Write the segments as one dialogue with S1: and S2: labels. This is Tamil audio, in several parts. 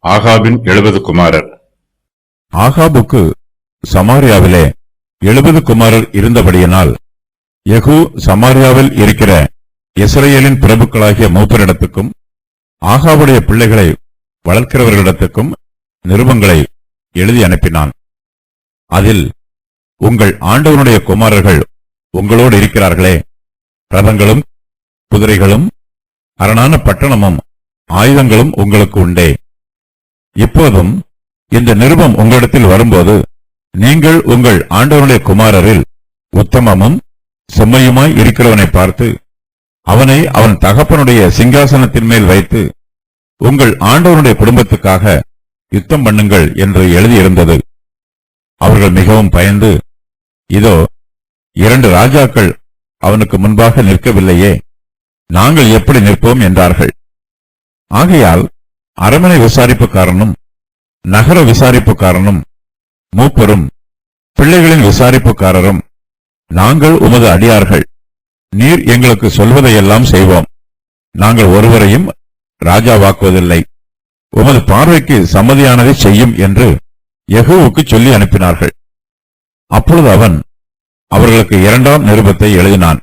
S1: ஆகாபின் 70 குமாரர்.
S2: ஆகாபுக்கு சமாரியாவிலே 70 குமாரர் இருந்தபடியினால் யெகூ சமாரியாவில் இருக்கிற இஸ்ரவேலின் பிரபுக்களாகிய மூப்பரிடத்துக்கும் ஆகாபுடைய பிள்ளைகளை வளர்க்கிறவர்களிடத்துக்கும் நிருபங்களை எழுதி அனுப்பினான். அதில், உங்கள் ஆண்டவனுடைய குமாரர்கள் உங்களோடு இருக்கிறார்களே, ரதங்களும் குதிரைகளும் அரணான பட்டணமும் ஆயுதங்களும் உங்களுக்கு உண்டே. இப்போதும் இந்த நிருபம் உங்களிடத்தில் வரும்போது நீங்கள் உங்கள் ஆண்டவனுடைய குமாரரில் உத்தமமும் செம்மையுமாய் இருக்கிறவனை பார்த்து அவனை அவன் தகப்பனுடைய சிங்காசனத்தின் மேல் வைத்து உங்கள் ஆண்டவனுடைய குடும்பத்துக்காக யுத்தம் பண்ணுங்கள் என்று எழுதியிருந்தது. அவர்கள் மிகவும் பயந்து, இதோ 2 ராஜாக்கள் அவனுக்கு முன்பாக நிற்கவில்லையே, நாங்கள் எப்படி நிற்போம் என்றார்கள். ஆகையால் அரமனை விசாரிப்புக்காரனும் நகர விசாரிப்புக்காரனும் மூப்பரும் பிள்ளைகளின் விசாரிப்புக்காரரும், நாங்கள் உமது அடியார்கள், நீர் எங்களுக்கு சொல்வதையெல்லாம் செய்வோம், நாங்கள் ஒருவரையும் ராஜாவாக்குவதில்லை, உமது பார்வைக்கு சம்மதியானதை செய்யும் என்று யெகூவுக்கு சொல்லி அனுப்பினார்கள். அப்பொழுது அவன் அவர்களுக்கு 2ஆம் நிருபத்தை எழுதினான்.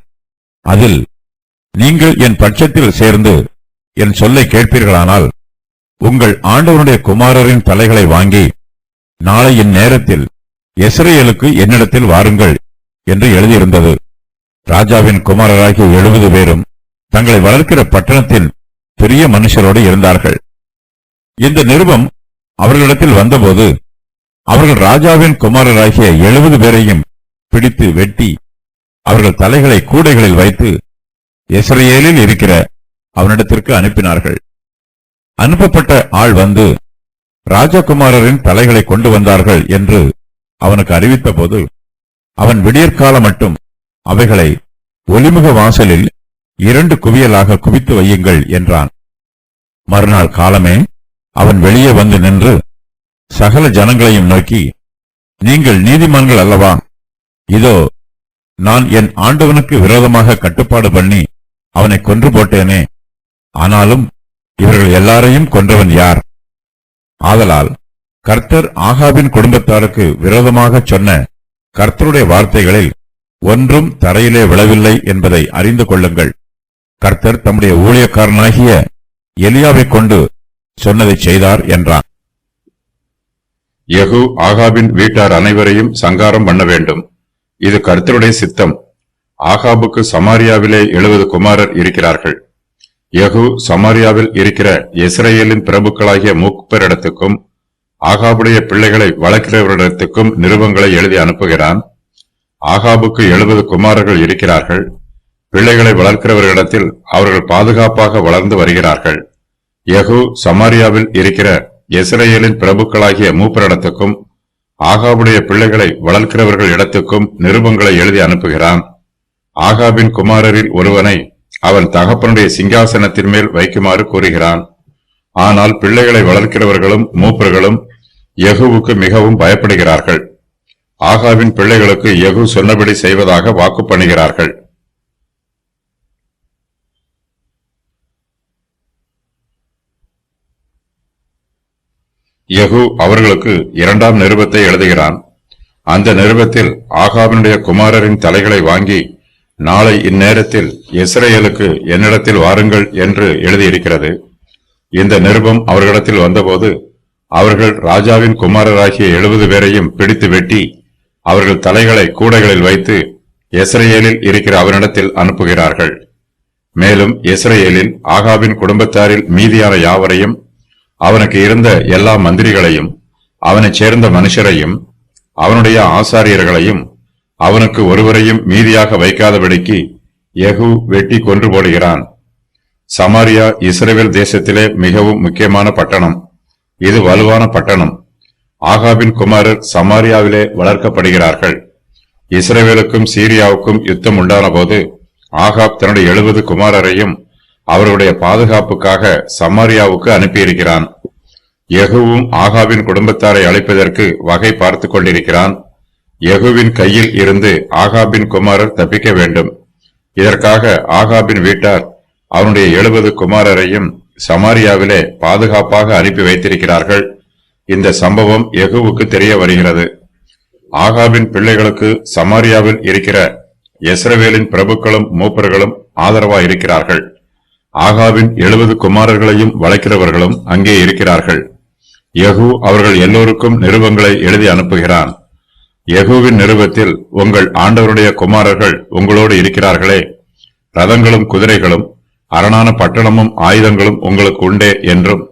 S2: அதில், நீங்கள் என் பட்சத்தில் சேர்ந்து என் சொல்லை கேட்பீர்களானால் உங்கள் ஆண்டவனுடைய குமாரரின் தலைகளை வாங்கி நாளை இந்நேரத்தில் இஸ்ரவேலுக்கு என்னிடத்தில் வாருங்கள் என்று எழுதியிருந்தது. ராஜாவின் குமாரராகிய 70 பேரும் தங்களை வளர்க்கிற பட்டணத்தின் பெரிய மனுஷரோடு இருந்தார்கள். இந்த நிருபம் அவர்களிடத்தில் வந்தபோது அவர்கள் ராஜாவின் குமாரராகிய 70 பேரையும் பிடித்து வெட்டி அவர்கள் தலைகளை கூடைகளில் வைத்து இஸ்ரவேலில் இருக்கிற அவனிடத்திற்கு அனுப்பினார்கள். அனுப்பப்பட்ட ஆள் வந்து ராஜகுமாரரின் தலைகளை கொண்டு வந்தார்கள் என்று அவனுக்கு அறிவித்த போது அவன் விடியற்கால மட்டும் அவைகளை ஒலிமுக வாசலில் 2 குவியலாக குவித்து வையுங்கள் என்றான். மறுநாள் காலமே அவன் வெளியே வந்து நின்று சகல ஜனங்களையும் நோக்கி, நீங்கள் நீதிமான்கள் அல்லவா? இதோ, நான் என் ஆண்டவனுக்கு விரோதமாக கட்டுப்பாடு பண்ணி அவனை கொன்று போட்டேனே, ஆனாலும் இவர்கள் எல்லாரையும் கொன்றவன் யார்? ஆதலால் கர்த்தர் ஆகாபின் குடும்பத்தாருக்கு விரோதமாகச் சொன்ன கர்த்தருடைய வார்த்தைகளில் ஒன்றும் தரையிலே விழவில்லை என்பதை அறிந்து கொள்ளுங்கள். கர்த்தர் தம்முடைய ஊழியக்காரனாகிய எலியாவைக் கொண்டு சொன்னதை செய்தார் என்றான்.
S1: யெகூ ஆகாபின் வீட்டார் அனைவரையும் சங்காரம் பண்ண வேண்டும், இது கர்த்தருடைய சித்தம். ஆகாபுக்கு சமாரியாவிலே 70 குமாரர் இருக்கிறார்கள். யெகூ சமாரியாவில் இருக்கிற இஸ்ரவேலின் பிரபுக்களாகிய மூப்பரிடத்துக்கும் ஆகாபுடைய பிள்ளைகளை வளர்க்கிறவரிடத்துக்கும் நிருபங்களை எழுதி அனுப்புகிறான். ஆகாபுக்கு 70 குமாரர்கள் இருக்கிறார்கள். பிள்ளைகளை வளர்க்கிறவர்களிடத்தில் அவர்கள் பாதுகாப்பாக வளர்ந்து வருகிறார்கள். யெகூ சமாரியாவில் இருக்கிற இஸ்ரவேலின் பிரபுக்களாகிய மூப்பரிடத்துக்கும் ஆகாபுடைய பிள்ளைகளை வளர்க்கிறவர்கள் இடத்துக்கும் நிருபங்களை எழுதி அனுப்புகிறான். ஆகாபின் குமாரரில் ஒருவனை அவன் தகப்பனுடைய சிங்காசனத்தின் மேல் வைக்குமாறு கூறுகிறான். ஆனால் பிள்ளைகளை வளர்க்கிறவர்களும் மூப்பர்களும் யெகூவுக்கு மிகவும் பயப்படுகிறார்கள். ஆகாபின் பிள்ளைகளுக்கு யெகூ சொன்னபடி செய்வதாக வாக்கு பண்ணுகிறார்கள். யெகூ அவர்களுக்கு 2ஆம் நிருபத்தை எழுதுகிறான். அந்த நிருபத்தில் ஆகாபினுடைய குமாரரின் தலைகளை வாங்கி நாளை இந்நேரத்தில் இஸ்ரவேலுக்கு என்னிடத்தில் வாருங்கள் என்று எழுதியிருக்கிறது. இந்த நிருபம் அவர்களிடத்தில் வந்தபோது அவர்கள் ராஜாவின் குமாரராகிய 70 பேரையும் பிடித்து வெட்டி அவர்கள் தலைகளை கூடைகளில் வைத்து இஸ்ரவேலில் இருக்கிற அவனிடத்தில் அனுப்புகிறார்கள். மேலும் இஸ்ரவேலில் ஆகாபின் குடும்பத்தாரில் மீதியான யாவரையும், அவனுக்கு இருந்த எல்லா மந்திரிகளையும், அவனைச் சேர்ந்த மனுஷரையும், அவனுடைய ஆசாரியர்களையும், அவனுக்கு ஒருவரையும் மீதியாக வைக்காதபடிக்கு யெகூ வெட்டி கொன்று போடுகிறான். சமாரியா இஸ்ரவேல் தேசத்திலே மிகவும் முக்கியமான பட்டணம். இது வலுவான பட்டணம். ஆகாபின் குமாரர் சமாரியாவிலே வளர்க்கப்படுகிறார்கள். இஸ்ரவேலுக்கும் சீரியாவுக்கும் யுத்தம் உண்டான போது ஆகாப் தன்னுடைய 70 குமாரரையும் அவருடைய பாதுகாப்புக்காக சமாரியாவுக்கு அனுப்பியிருக்கிறான். யெகூவும் ஆகாபின் குடும்பத்தாரை அழைப்பதற்கு வகை பார்த்து கொண்டிருக்கிறான். யெகூவின் கையில் இருந்து ஆகாபின் குமாரர் தப்பிக்க வேண்டும். இதற்காக ஆகாபின் வீட்டார் அவனுடைய 70 குமாரரையும் சமாரியாவிலே பாதுகாப்பாக அனுப்பி வைத்திருக்கிறார்கள். இந்த சம்பவம் யெகூவுக்கு தெரிய வருகிறது. ஆகாபின் பிள்ளைகளுக்கு சமாரியாவில் இருக்கிற யெஸ்ரவேலின் பிரபுக்களும் மூப்பர்களும் ஆதரவாய் இருக்கிறார்கள். ஆகாபின் 70 குமாரர்களையும் வளைக்கிறவர்களும் அங்கே இருக்கிறார்கள். யெகூ அவர்கள் எல்லோருக்கும் நிருபங்களை எழுதி அனுப்புகிறான். யெகூவின் நிருபத்தில், உங்கள் ஆண்டவருடைய குமாரர்கள் உங்களோடு இருக்கிறார்களே, ரதங்களும் குதிரைகளும் அரணான பட்டணமும் ஆயுதங்களும் உங்களுக்கு உண்டே என்றும்,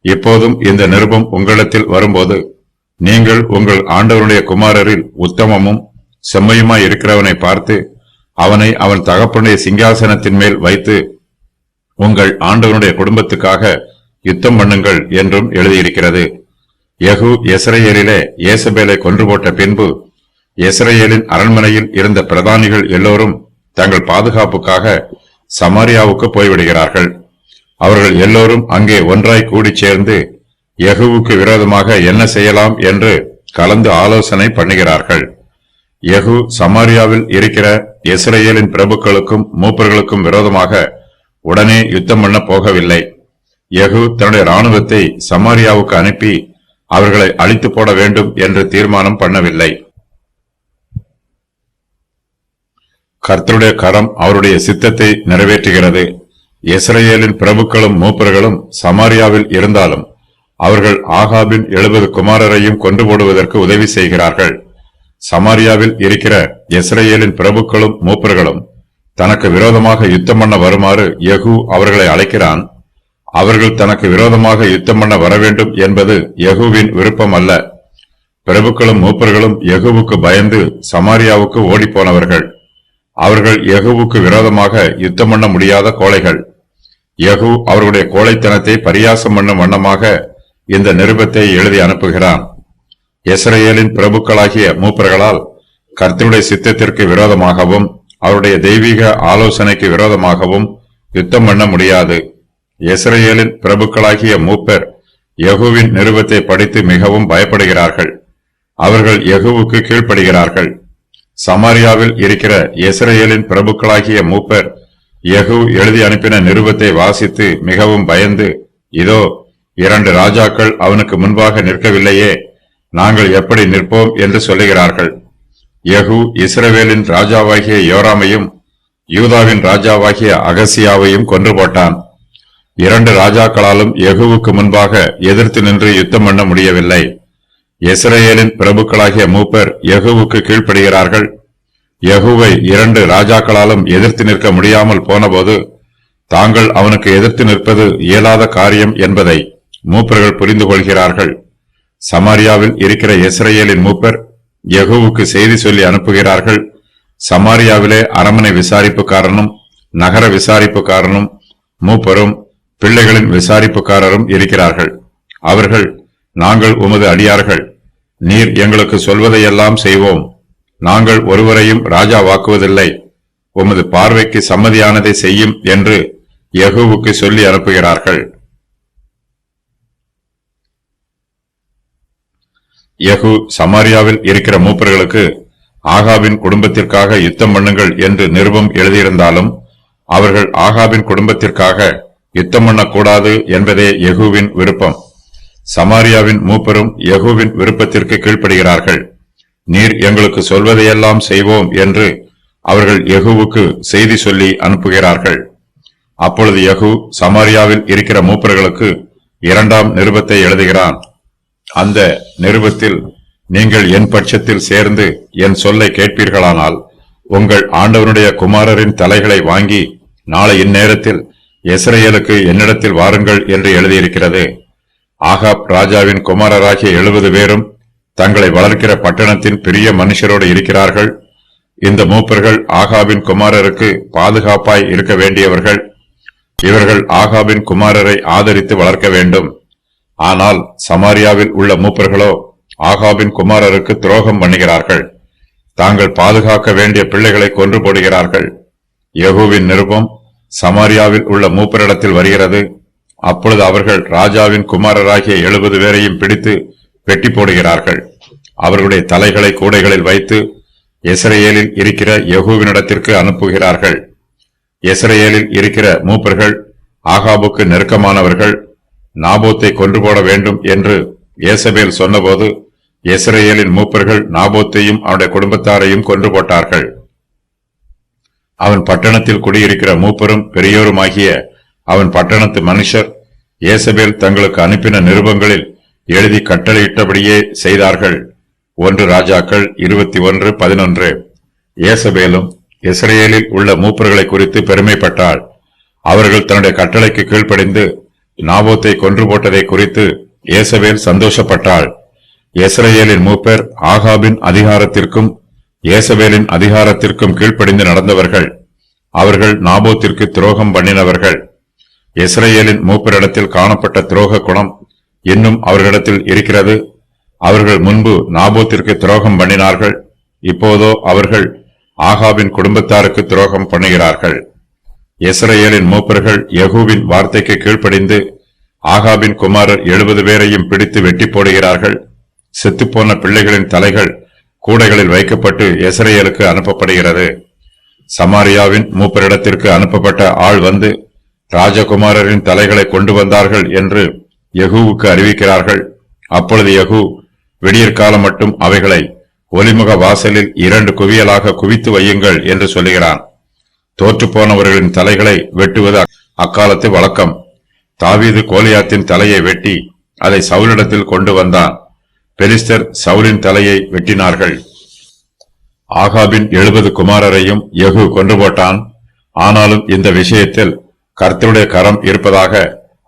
S1: இப்போதும் இந்த நிருபம் உங்களிடத்தில் வரும்போது நீங்கள் உங்கள் ஆண்டவருடைய குமாரரில் உத்தமமும் செம்மையுமாய் இருக்கிறவனை பார்த்து அவனை அவன் தகப்பனுடைய சிங்காசனத்தின் மேல் வைத்து உங்கள் ஆண்டவனுடைய குடும்பத்துக்காக யுத்தம் பண்ணுங்கள் என்றும் எழுதியிருக்கிறது. யெகூ யெஸ்ரயேலிலே யேசபேலை கொன்று போட்ட பின்பு யெஸ்ரயேலின் அரண்மனையில் இருந்த பிரதானிகள் எல்லோரும் தங்கள் பாதுகாப்புக்காக சமாரியாவுக்கு போய்விடுகிறார்கள். அவர்கள் எல்லோரும் அங்கே ஒன்றாய் கூடிச் சேர்ந்து யெகூவுக்கு விரோதமாக என்ன செய்யலாம் என்று கலந்து ஆலோசனை பண்ணுகிறார்கள். யெகூ சமாரியாவில் இருக்கிற யெஸ்ரயேலின் பிரபுக்களுக்கும் மூப்பர்களுக்கும் விரோதமாக உடனே யுத்தம் பண்ண போகவில்லை. யெகூ தன்னுடைய இராணுவத்தை சமாரியாவுக்கு அனுப்பி அவர்களை அழித்து போட வேண்டும் என்று தீர்மானம் பண்ணவில்லை. கர்த்தருடைய கரம் அவருடைய சித்தத்தை நிறைவேற்றுகிறது. யெஸ்ரயேலின் பிரபுக்களும் மூப்பர்களும் சமாரியாவில் இருந்தாலும் அவர்கள் ஆகாபின் 70 குமாரரையும் கொண்டு போடுவதற்கு உதவி செய்கிறார்கள். சமாரியாவில் இருக்கிற யெஸ்ரயேலின் பிரபுக்களும் மூப்பர்களும் தனக்கு விரோதமாக யுத்தம் பண்ண வருமாறு யெகூ அவர்களை அழைக்கிறான். அவர்கள் தனக்கு விரோதமாக யுத்தம் பண்ண வரவேண்டும் என்பது யெகூவின் விருப்பம் அல்ல. பிரபுக்களும் மூப்பர்களும் யெகூவுக்கு பயந்து சமாரியாவுக்கு ஓடிப்போனவர்கள். அவர்கள் யெகூவுக்கு விரோதமாக யுத்தம் பண்ண முடியாத கோழைகள். யெகூ அவர்களுடைய கோழைத்தனத்தை பரியாசம் பண்ணும் வண்ணமாக இந்த நிருபத்தை எழுதி அனுப்புகிறான். யெஸ்ரயேலின் பிரபுக்களாகிய மூப்பர்களால் கர்த்தருடைய சித்தத்திற்கு விரோதமாகவும் அவருடைய தெய்வீக ஆலோசனைக்கு விரோதமாகவும் யுத்தம் பண்ண முடியாது. யெஸ்ரயேலின் பிரபுக்களாகிய மூப்பர் யெகூவின் நிருபத்தை படித்து மிகவும் பயப்படுகிறார்கள். அவர்கள் யெகூவுக்கு கீழ்ப்படுகிறார்கள். சமாரியாவில் இருக்கிற யெஸ்ரயேலின் பிரபுக்களாகிய மூப்பர் யெகூ எழுதி அனுப்பின நிருபத்தை வாசித்து மிகவும் பயந்து, இதோ 2 ராஜாக்கள் அவனுக்கு முன்பாக நிற்கவில்லையே, நாங்கள் எப்படி நிற்போம் என்று சொல்லுகிறார்கள். யெகூ இஸ்ரவேலின் ராஜாவாகிய யோராமையும் யூதாவின் ராஜாவாகிய அகசியாவையும் கொன்று போட்டான். 2 ராஜாக்களாலும் யெகூவுக்கு முன்பாக எதிர்த்து நின்று யுத்தம் பண்ண முடியவில்லை. இஸ்ரவேலின் பிரபுக்களாகிய மூப்பர் யெகூவுக்கு கீழ்ப்படுகிறார்கள். யெகூவை 2 ராஜாக்களாலும் எதிர்த்து நிற்க முடியாமல் போனபோது தாங்கள் அவனுக்கு எதிர்த்து நிற்பது இயலாத காரியம் என்பதை மூப்பர்கள் புரிந்து கொள்கிறார்கள். சமாரியாவில் இருக்கிற இஸ்ரவேலின் மூப்பர் யெகூவுக்கு செய்தி சொல்லி அனுப்புகிறார்கள். சமாரியாவிலே அரமனை விசாரிப்புக்காரனும் நகர விசாரிப்புக்காரனும் மூப்பரும் பிள்ளைகளின் விசாரிப்புக்காரரும் இருக்கிறார்கள். அவர்கள், நாங்கள் உமது அடியார்கள், நீர் எங்களுக்கு சொல்வதையெல்லாம் செய்வோம், நாங்கள் ஒருவரையும் ராஜாவாக்குவதில்லை, உமது பார்வைக்கு சம்மதியானதை செய்யும் என்று யெகூவுக்கு சொல்லி அனுப்புகிறார்கள். யெகூ சமாரியாவில் இருக்கிற மூப்பர்களுக்கு ஆகாபின் குடும்பத்திற்காக யுத்தம் பண்ணுங்கள் என்று நிருபம் எழுதியிருந்தாலும் அவர்கள் ஆகாபின் குடும்பத்திற்காக யுத்தம் பண்ணக்கூடாது என்பதே யெகூவின் விருப்பம். சமாரியாவின் மூப்பரும் யெகூவின் விருப்பத்திற்கு கீழ்ப்படுகிறார்கள். நீர் எங்களுக்கு சொல்வதையெல்லாம் செய்வோம் என்று அவர்கள் யெகூவுக்கு செய்தி சொல்லி அனுப்புகிறார்கள். அப்பொழுது யெகூ சமாரியாவில் இருக்கிற மூப்பர்களுக்கு 2ஆம் நிருபத்தை எழுதுகிறான். அந்த நிருபத்தில், நீங்கள் என் பட்சத்தில் சேர்ந்து என் சொல்லை கேட்பீர்களானால் உங்கள் ஆண்டவனுடைய குமாரரின் தலைகளை வாங்கி நாளை இந்நேரத்தில் யெஸ்ரயேலுக்கு என்னிடத்தில் வாருங்கள் என்று எழுதியிருக்கிறது. ஆகாப் ராஜாவின் குமாரராகிய 70 பேரும் தங்களை வளர்க்கிற பட்டணத்தின் பெரிய மனுஷரோடு இருக்கிறார்கள். இந்த மூப்பர்கள் ஆகாபின் குமாரருக்கு பாதுகாப்பாய் இருக்க வேண்டியவர்கள். இவர்கள் ஆகாபின் குமாரரை ஆதரித்து வளர்க்க வேண்டும். ஆனால் சமாரியாவில் உள்ள மூப்பர்களோ ஆகாபின் குமாரருக்கு துரோகம் பண்ணுகிறார்கள். தாங்கள் பாதுகாக்க வேண்டிய பிள்ளைகளை கொன்று போடுகிறார்கள். யெகூவின் நிருபம் சமாரியாவில் உள்ள மூப்பரிடத்தில் வருகிறது. அப்பொழுது அவர்கள் ராஜாவின் குமாரராகிய 70 பேரையும் பிடித்து வெட்டி போடுகிறார்கள். அவர்களுடைய தலைகளை கூடைகளில் வைத்து யெஸ்ரயேலில் இருக்கிற யெகூவினிடத்திற்கு அனுப்புகிறார்கள். யெஸ்ரயேலில் இருக்கிற மூப்பர்கள் ஆகாபுக்கு நெருக்கமானவர்கள் நாபோத்தை கொன்று போட வேண்டும் என்று ஏசபேல் சொன்னபோது யெஸ்ரயேலின் மூப்பர்கள் நாபோத்தையும் அவனுடைய குடும்பத்தாரையும் கொன்று போட்டார்கள். அவன் பட்டணத்தில் குடியிருக்கிற மூப்பரும் பெரியோருமாகிய அவன் பட்டணத்து மனுஷர் ஏசபேல் தங்களுக்கு அனுப்பின நிருபங்களில் எழுதி கட்டளையிட்டபடியே செய்தார்கள். 1 ராஜாக்கள் 21:11. ஏசபேலும் இஸ்ரவேலில் உள்ள மூப்பர்களை குறித்து பெருமைப்பட்டாள். அவர்கள் தன்னுடைய கட்டளைக்கு கீழ்ப்படிந்து நாபோத்தை கொன்று போட்டதை குறித்து ஏசபேல் சந்தோஷப்பட்டாள். இஸ்ரவேலின் மூப்பர் ஆகாபின் அதிகாரத்திற்கும் ஏசபேலின் அதிகாரத்திற்கும் கீழ்ப்படிந்து நடந்தவர்கள். அவர்கள் நாபோத்திற்கு துரோகம் பண்ணினவர்கள். இஸ்ரவேலின் மூப்பரிடத்தில் காணப்பட்ட துரோக குணம் இன்னும் அவர்களிடத்தில் இருக்கிறது. அவர்கள் முன்பு நாபோத்திற்கு துரோகம் பண்ணினார்கள். இப்போதோ அவர்கள் ஆகாபின் குடும்பத்தாருக்கு துரோகம் பண்ணுகிறார்கள். இஸ்ரவேலின் மூப்பர்கள் யெகூவின் வார்த்தைக்கு கீழ்ப்படிந்து ஆகாபின் குமாரர் 70 பேரையும் பிடித்து வெட்டி போடுகிறார்கள். செத்துப்போன பிள்ளைகளின் தலைகள் கூடைகளில் வைக்கப்பட்டு இஸ்ரவேலுக்கு அனுப்பப்படுகிறது. சமாரியாவின் மூப்பரிடத்திற்கு அனுப்பப்பட்ட ஆள் வந்து ராஜகுமாரரின் தலைகளை கொண்டு வந்தார்கள் என்று யெகூவுக்கு அறிவிக்கிறார்கள். அப்பொழுது யெகூ விடியற்காலம் மட்டும் அவைகளை ஒலிமுக வாசலில் 2 குவியலாக குவித்து வையுங்கள் என்று சொல்லுகிறான். தோற்றுப்போனவர்களின் தலைகளை வெட்டுவது அக்காலத்து வழக்கம். தாவீது கோலியாத்தின் தலையை வெட்டி அதை சவுலிடத்தில் கொண்டு வந்தான். பெலிஸ்தர் சவுலின் தலையை வெட்டினார்கள். ஆகாபின் 70 குமாரரையும் யெகூ கொன்று போட்டான். ஆனாலும் இந்த விஷயத்தில் கர்த்தருடைய கரம் இருப்பதாக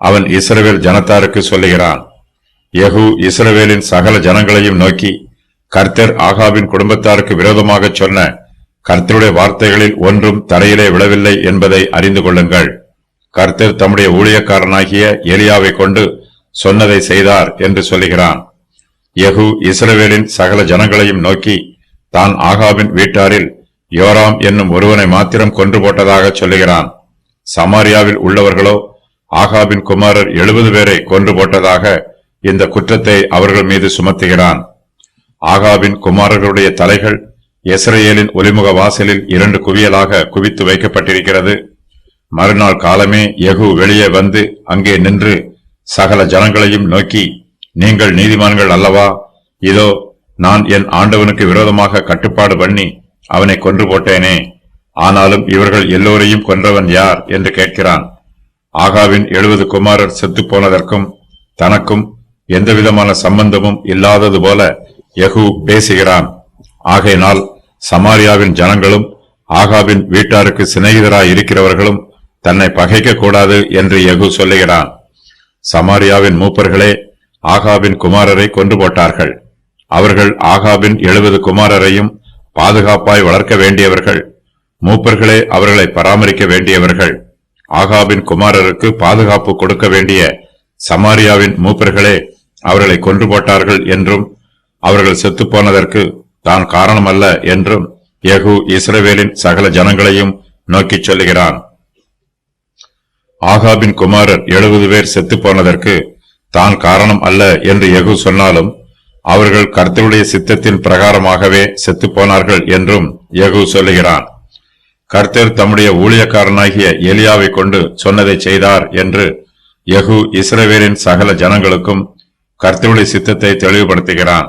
S1: அவன் இஸ்ரவேல் ஜனத்தாருக்கு சொல்லுகிறான். யெகூ இஸ்ரவேலின் சகல ஜனங்களையும் நோக்கி, கர்த்தர் ஆகாபின் குடும்பத்தாருக்கு விரோதமாக சொன்ன கர்த்தருடைய வார்த்தைகளில் ஒன்றும் தரையிலே விழவில்லை என்பதை அறிந்து கொள்ளுங்கள். கர்த்தர் தம்முடைய ஊழியக்காரனாகிய எலியாவை கொண்டு சொன்னதை செய்தார் என்று சொல்லுகிறான். யெகூ இஸ்ரவேலின் சகல ஜனங்களையும் நோக்கி தான் ஆகாபின் வீட்டாரில் யோராம் என்னும் ஒருவனை மாத்திரம் கொன்று போட்டதாக சொல்லுகிறான். சமாரியாவில் உள்ளவர்களோ ஆகாபின் குமாரர் 70 பேரை கொன்று போட்டதாக இந்த குற்றத்தை அவர்கள் மீது சுமத்துகிறான். ஆகாபின் குமாரர்களுடைய தலைகள் இஸ்ரவேலின் ஒலிமுக வாசலில் 2 குவியலாக குவித்து வைக்கப்பட்டிருக்கிறது. மறுநாள் காலமே யெகூ வெளியே வந்து அங்கே நின்று சகல ஜனங்களையும் நோக்கி, நீங்கள் நீதிமான்கள் அல்லவா? இதோ நான் என் ஆண்டவனுக்கு விரோதமாக கட்டுப்பாடு பண்ணி அவனை கொன்று போட்டேனே. ஆனாலும் இவர்கள் எல்லோரையும் கொன்றவன் யார் என்று கேட்கிறான். ஆகாவின் 70 குமாரர் செத்து போனதற்கும் தனக்கும் எந்தவிதமான சம்பந்தமும் இல்லாதது போல யெகூ பேசுகிறான். ஆகையினால் சமாரியாவின் ஜனங்களும் ஆகாபின் வீட்டாருக்கு சிநேகிதராய் இருக்கிறவர்களும் தன்னை பகைக்க கூடாது என்று யெகூ சொல்லுகிறான். சமாரியாவின் மூப்பர்களே ஆகாபின் குமாரரை கொன்று போட்டார்கள். அவர்கள் ஆகாபின் 70 குமாரரையும் பாதுகாப்பாய் வளர்க்க வேண்டியவர்கள். மூப்பர்களே அவர்களை பராமரிக்க வேண்டியவர்கள். ஆகாபின் குமாரருக்கு பாதுகாப்பு கொடுக்க வேண்டிய சமாரியாவின் மூப்பர்களே அவர்களை கொன்று போட்டார்கள் என்றும் அவர்கள் செத்துப்போனதற்கு தான் காரணமல்ல என்றும் யெகூ இஸ்ரவேலின் சகல ஜனங்களையும் நோக்கிச் சொல்லுகிறான். ஆகாபின் குமாரர் 70 பேர் செத்துப்போனதற்கு தான் காரணம் அல்ல என்று யெகூ சொன்னாலும் அவர்கள் கர்த்தருடைய சித்தத்தின் பிரகாரமாகவே செத்துப்போனார்கள் என்றும் யெகூ சொல்லுகிறான். கர்த்தர் தம்முடைய ஊழியக்காரனாகிய எலியாவை கொண்டு சொன்னதை செய்தார் என்று யெகூ இஸ்ரவேலின் சகல ஜனங்களுக்கும் கர்த்தருடைய சித்தத்தை தெளிவுபடுத்துகிறான்.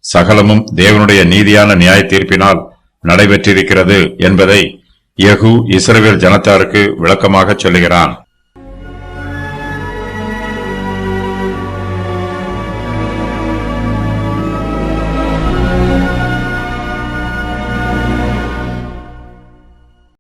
S1: சகலமும் தேவனுடைய நீதியான நியாய தீர்ப்பினால் நடைபெற்றிருக்கிறது என்பதை யெகூ இஸ்ரவேல் ஜனத்தாருக்கு விளக்கமாக சொல்லுகிறான்.